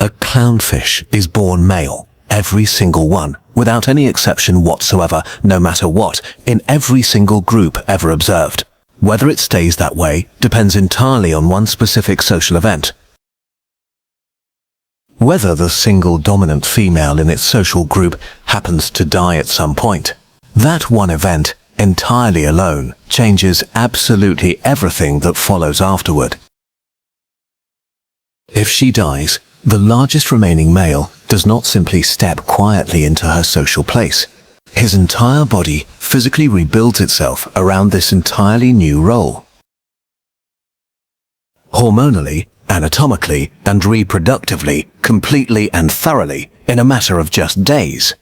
A clownfish is born male, every single one, without any exception whatsoever, no matter what, in every single group ever observed. Whether it stays that way depends entirely on one specific social event. Whether the single dominant female in its social group happens to die at some point. That one event, entirely alone, changes absolutely everything that follows afterward. If she dies, the largest remaining male does not simply step quietly into her social place. His entire body physically rebuilds itself around this entirely new role. Hormonally, anatomically, and reproductively, completely and thoroughly, in a matter of just days.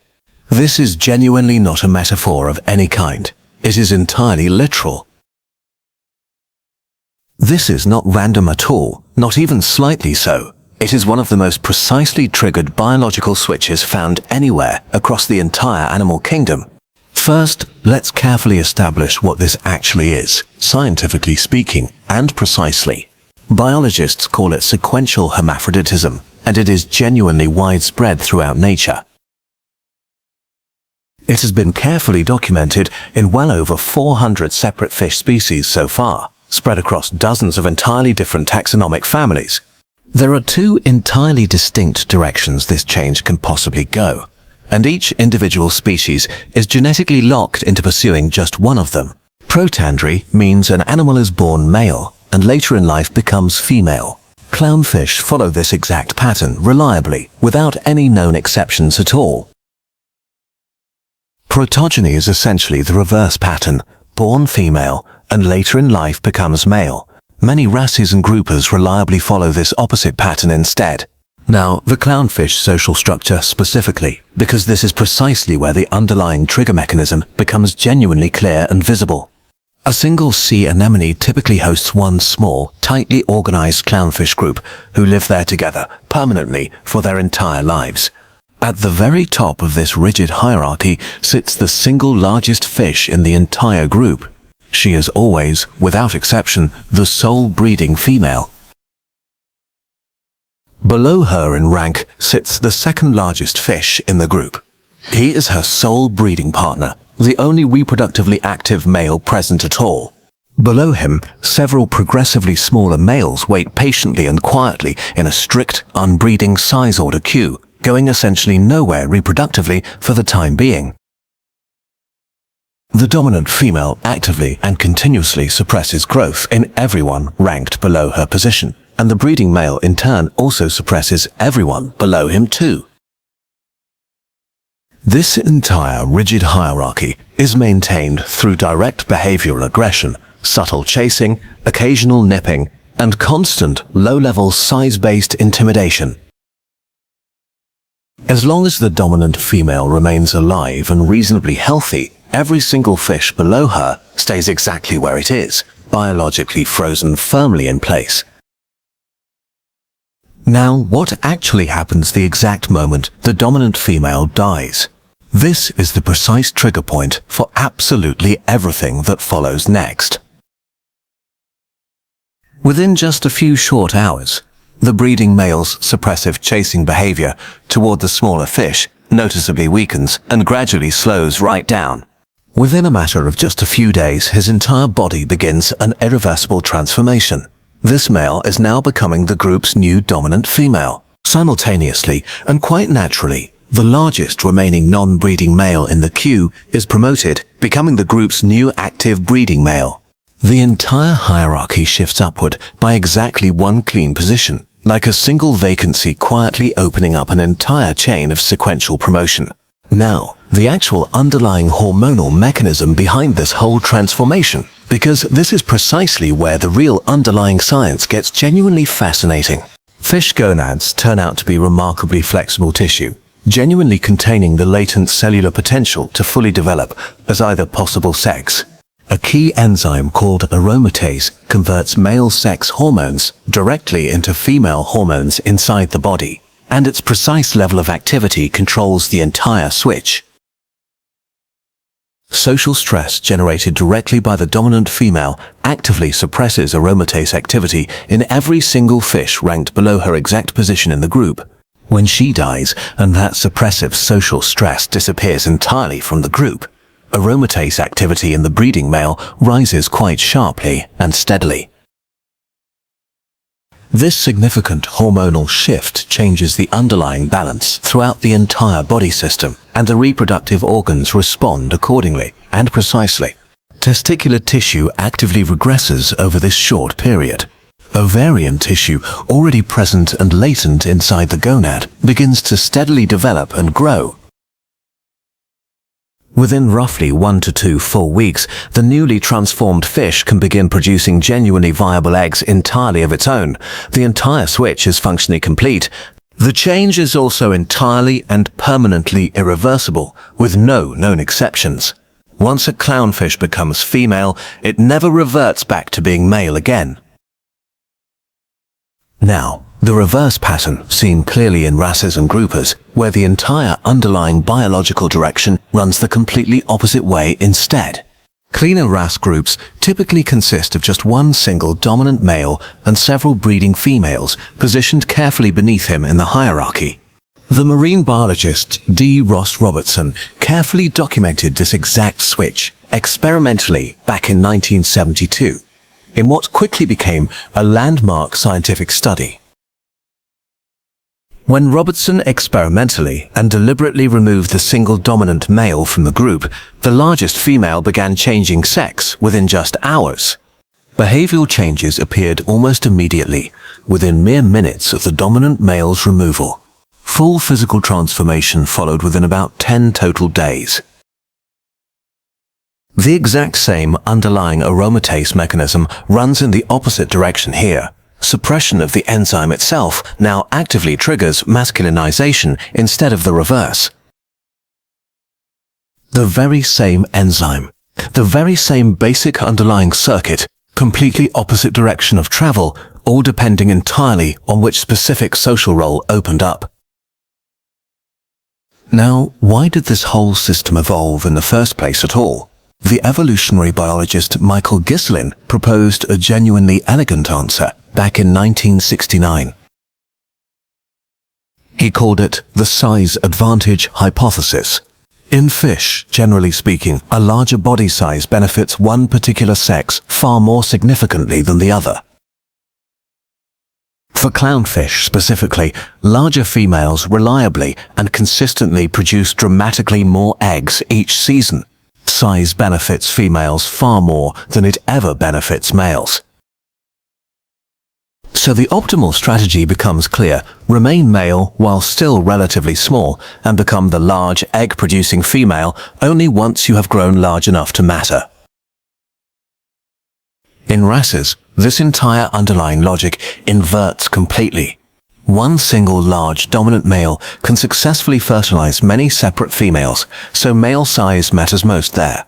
This is genuinely not a metaphor of any kind. It is entirely literal. This is not random at all, not even slightly so. It is one of the most precisely triggered biological switches found anywhere across the entire animal kingdom. First, let's carefully establish what this actually is, scientifically speaking, and precisely. Biologists call it sequential hermaphroditism, and it is genuinely widespread throughout nature. It has been carefully documented in well over 400 separate fish species so far, spread across dozens of entirely different taxonomic families. There are two entirely distinct directions this change can possibly go, and each individual species is genetically locked into pursuing just one of them. Protandry means an animal is born male and later in life becomes female. Clownfish follow this exact pattern reliably, without any known exceptions at all. Protogeny is essentially the reverse pattern, born female and later in life becomes male. Many races and groupers reliably follow this opposite pattern instead. Now, the clownfish social structure specifically, because this is precisely where the underlying trigger mechanism becomes genuinely clear and visible. A single sea anemone typically hosts one small, tightly organized clownfish group who live there together permanently for their entire lives. At the very top of this rigid hierarchy sits the single largest fish in the entire group. She is always, without exception, the sole breeding female. Below her in rank sits the second largest fish in the group. He is her sole breeding partner, the only reproductively active male present at all. Below him, several progressively smaller males wait patiently and quietly in a strict, unbreeding size order queue, going essentially nowhere reproductively for the time being. The dominant female actively and continuously suppresses growth in everyone ranked below her position, and the breeding male in turn also suppresses everyone below him too. This entire rigid hierarchy is maintained through direct behavioral aggression, subtle chasing, occasional nipping, and constant low-level size-based intimidation. As long as the dominant female remains alive and reasonably healthy, every single fish below her stays exactly where it is, biologically frozen firmly in place. Now, what actually happens the exact moment the dominant female dies? This is the precise trigger point for absolutely everything that follows next. Within just a few short hours, the breeding male's suppressive chasing behavior toward the smaller fish noticeably weakens and gradually slows right down. Within a matter of just a few days, his entire body begins an irreversible transformation. This male is now becoming the group's new dominant female. Simultaneously, and quite naturally, the largest remaining non-breeding male in the queue is promoted, becoming the group's new active breeding male. The entire hierarchy shifts upward by exactly one clean position, like a single vacancy quietly opening up an entire chain of sequential promotion. Now, the actual underlying hormonal mechanism behind this whole transformation, because this is precisely where the real underlying science gets genuinely fascinating. Fish gonads turn out to be remarkably flexible tissue, genuinely containing the latent cellular potential to fully develop as either possible sex. A key enzyme called aromatase converts male sex hormones directly into female hormones inside the body, and its precise level of activity controls the entire switch. Social stress generated directly by the dominant female actively suppresses aromatase activity in every single fish ranked below her exact position in the group. When she dies and that suppressive social stress disappears entirely from the group, aromatase activity in the breeding male rises quite sharply and steadily. This significant hormonal shift changes the underlying balance throughout the entire body system, and the reproductive organs respond accordingly and precisely. Testicular tissue actively regresses over this short period. Ovarian tissue, already present and latent inside the gonad, begins to steadily develop and grow. Within roughly 1 to 2 full weeks, the newly transformed fish can begin producing genuinely viable eggs entirely of its own. The entire switch is functionally complete. The change is also entirely and permanently irreversible, with no known exceptions. Once a clownfish becomes female, it never reverts back to being male again. Now, the reverse pattern, seen clearly in wrasses and groupers, where the entire underlying biological direction runs the completely opposite way instead. Cleaner wrasse groups typically consist of just one single dominant male and several breeding females positioned carefully beneath him in the hierarchy. The marine biologist D. Ross Robertson carefully documented this exact switch experimentally back in 1972 in what quickly became a landmark scientific study. When Robertson experimentally and deliberately removed the single dominant male from the group, the largest female began changing sex within just hours. Behavioral changes appeared almost immediately, within mere minutes of the dominant male's removal. Full physical transformation followed within about 10 total days. The exact same underlying aromatase mechanism runs in the opposite direction here. Suppression of the enzyme itself now actively triggers masculinization instead of the reverse. The very same enzyme, the very same basic underlying circuit, completely opposite direction of travel, all depending entirely on which specific social role opened up. Now, why did this whole system evolve in the first place at all? The evolutionary biologist Michael Ghiselin proposed a genuinely elegant answer back in 1969. He called it the size advantage hypothesis. In fish, generally speaking, a larger body size benefits one particular sex far more significantly than the other. For clownfish specifically, larger females reliably and consistently produce dramatically more eggs each season. Size benefits females far more than it ever benefits males. So the optimal strategy becomes clear: remain male while still relatively small, and become the large egg-producing female only once you have grown large enough to matter. In wrasses, this entire underlying logic inverts completely. One single large dominant male can successfully fertilize many separate females, so male size matters most there.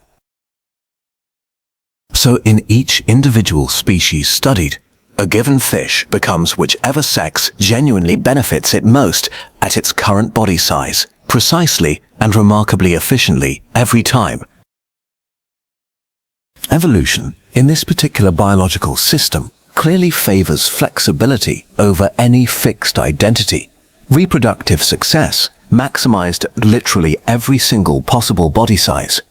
So in each individual species studied, a given fish becomes whichever sex genuinely benefits it most at its current body size, precisely and remarkably efficiently every time. Evolution, in this particular biological system, clearly favors flexibility over any fixed identity. Reproductive success maximized at literally every single possible body size.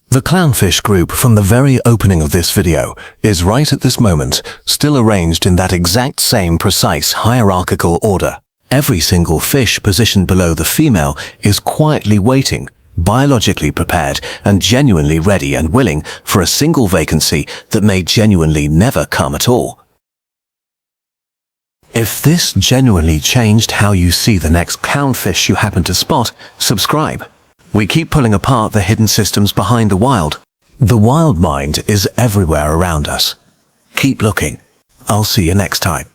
The clownfish group from the very opening of this video is right at this moment still arranged in that exact same precise hierarchical order. Every single fish positioned below the female is quietly waiting, biologically prepared and genuinely ready and willing for a single vacancy that may genuinely never come at all. If this genuinely changed how you see the next clownfish you happen to spot, subscribe. We keep pulling apart the hidden systems behind the wild. The wild mind is everywhere around us. Keep looking. I'll see you next time.